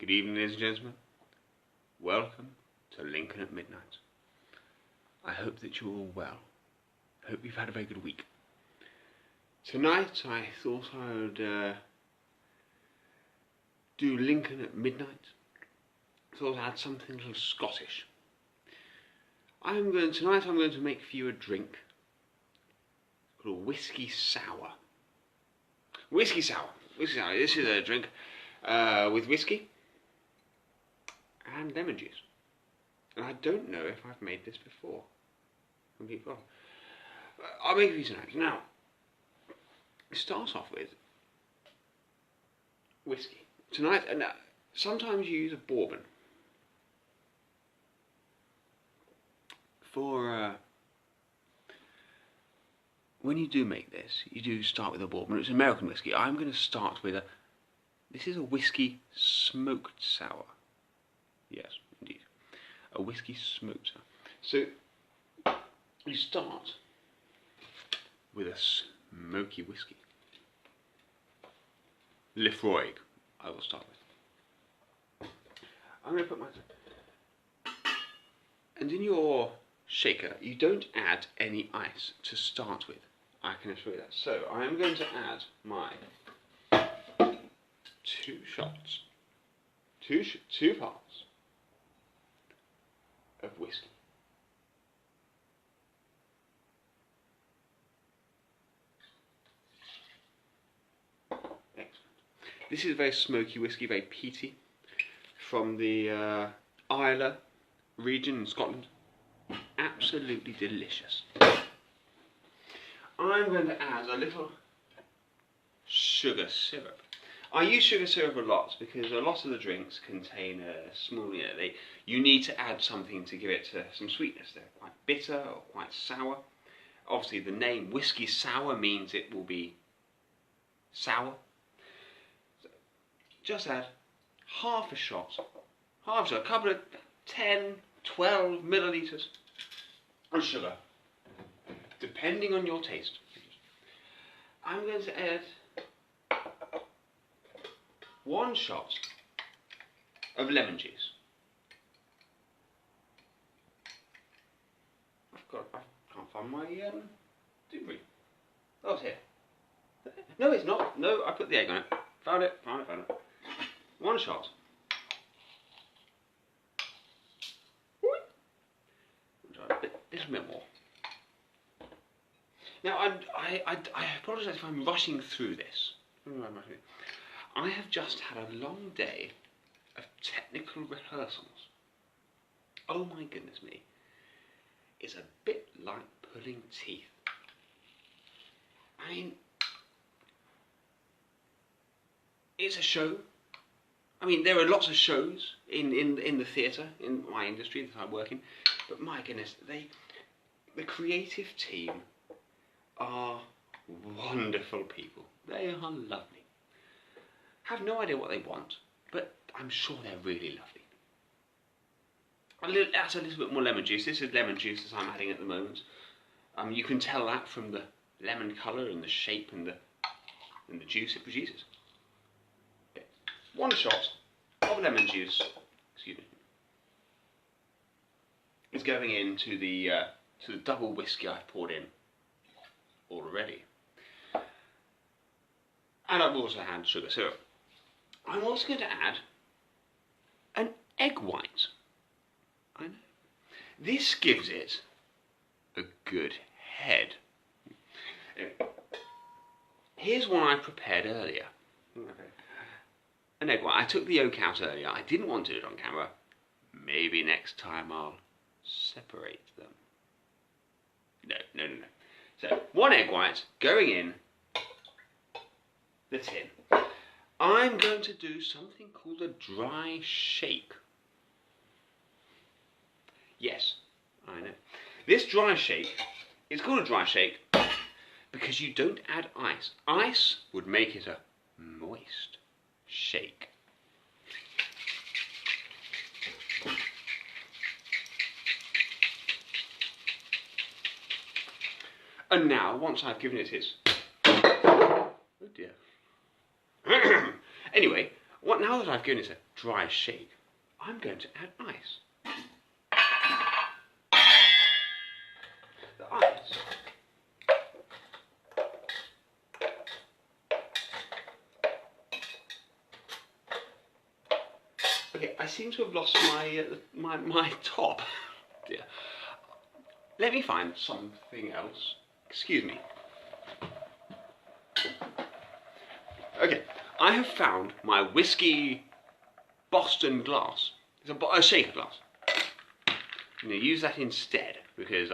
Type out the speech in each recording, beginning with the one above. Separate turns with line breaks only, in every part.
Good evening, ladies and gentlemen. Welcome to Lincoln at Midnight. I hope that you're all well. I hope you've had a very good week. Tonight I thought I would do Lincoln at Midnight. I thought I'd add something a little Scottish. Tonight I'm going to make for you a drink called Whisky Sour. Whisky Sour. Whisky Sour. This is a drink with whiskey and lemon juice. And I don't know if I've made this before. I'll make it for you tonight. Now, it starts off with whiskey. Tonight, and sometimes you use a bourbon for when you do make this. You do start with a bourbon. It's American whiskey. I'm going to start with this is a whiskey smoked sour. Yes, indeed, a whiskey smoked sour. So you start with a smoky whiskey. Lefroy, I will start with. I'm going to put my... And in your shaker, you don't add any ice to start with. I can assure you that. So I am going to add my 2 shots, two parts of whiskey. Excellent. This is very smoky whiskey, very peaty, from the Islay region in Scotland. Absolutely delicious. I'm going to add a little sugar syrup. I use sugar syrup a lot because a lot of the drinks contain a small, you need to add something to give it some sweetness. They're quite bitter or quite sour. Obviously the name Whisky Sour means it will be sour. So just add half a shot, a couple of 10, 12 millilitres of sugar, depending on your taste. I'm going to add 1 shot of lemon juice. I can't find my doorbell. Oh, it's here. No, it's not. No, I put the egg on it. Found it. 1 shot. A little bit more. Now, I apologise if I'm rushing through this. I have just had a long day of technical rehearsals. Oh my goodness me. It's a bit like pulling teeth. I mean, it's a show. I mean, there are lots of shows in the theatre, in my industry that I work in, but my goodness, the creative team are wonderful people. They are lovely. Have no idea what they want, but I'm sure they're really lovely. Add a little bit more lemon juice. This is lemon juice that I'm adding at the moment. You can tell that from the lemon colour and the shape and the juice it produces. Okay. 1 shot of lemon juice, excuse me, is going into the double whiskey I've poured in already. And I've also had sugar syrup. I'm also going to add an egg white. I know. This gives it a good head. Here's one I prepared earlier. An egg white. I took the yolk out earlier. I didn't want to do it on camera. Maybe next time I'll separate them. No. So, 1 egg white going in the tin. I'm going to do something called a dry shake. Yes, I know. This dry shake is called a dry shake because you don't add ice. Ice would make it a moist shake. And now, once I've given it its... Oh dear. Anyway, now that I've given it a dry shake, I'm going to add ice. The ice okay, I seem to have lost my top. Dear. Let me find something else. Excuse me. Okay, I have found my whiskey Boston glass. It's a shaker glass. I'm going to use that instead because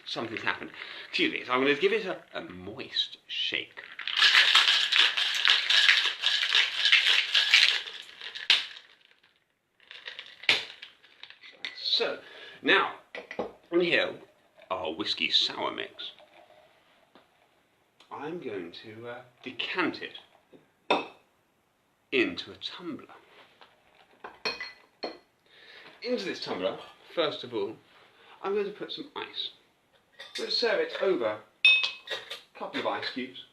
something's happened. Excuse me, so I'm going to give it a moist shake. So, now, on here, our whiskey sour mix. I'm going to decant it into a tumbler. Into this tumbler, first of all, I'm going to put some ice. I'm going to serve it over a couple of ice cubes.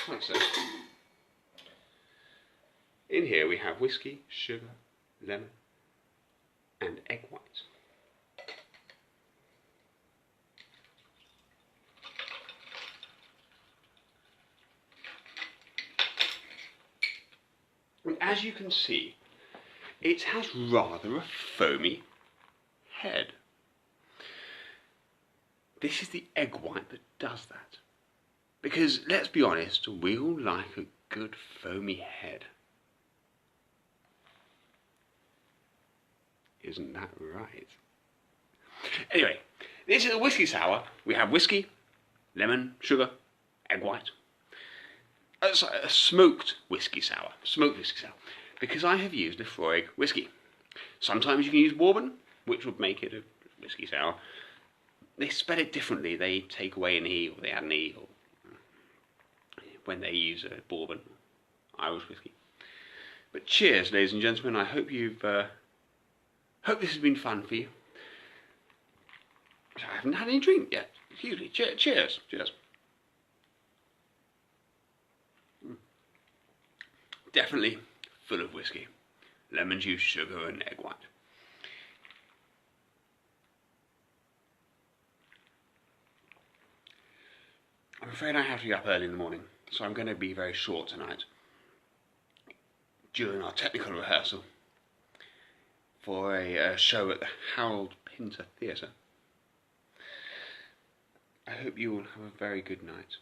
Like so. In here we have whiskey, sugar, lemon, and egg whites. And as you can see, it has rather a foamy head. This is the egg white that does that. Because, let's be honest, we all like a good foamy head. Isn't that right? Anyway, this is a whiskey sour. We have whiskey, lemon, sugar, egg white. Sorry, a smoked whiskey sour. Smoked whiskey sour. Because I have used Lefroy whiskey. Sometimes you can use bourbon, which would make it a whiskey sour. They spell it differently. They take away an E or they add an E or when they use a bourbon, Irish whiskey. But cheers, ladies and gentlemen. I hope you've hope this has been fun for you. I haven't had any drink yet. Excuse me. Cheers. Cheers. Definitely full of whiskey, lemon juice, sugar, and egg white. I'm afraid I have to get up early in the morning, so I'm going to be very short tonight during our technical rehearsal for a show at the Harold Pinter Theatre. I hope you all have a very good night,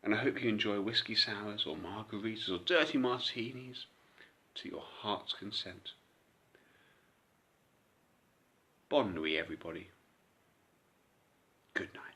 and I hope you enjoy whiskey sours or margaritas or dirty martinis to your heart's consent. Bonne nuit, everybody. Good night.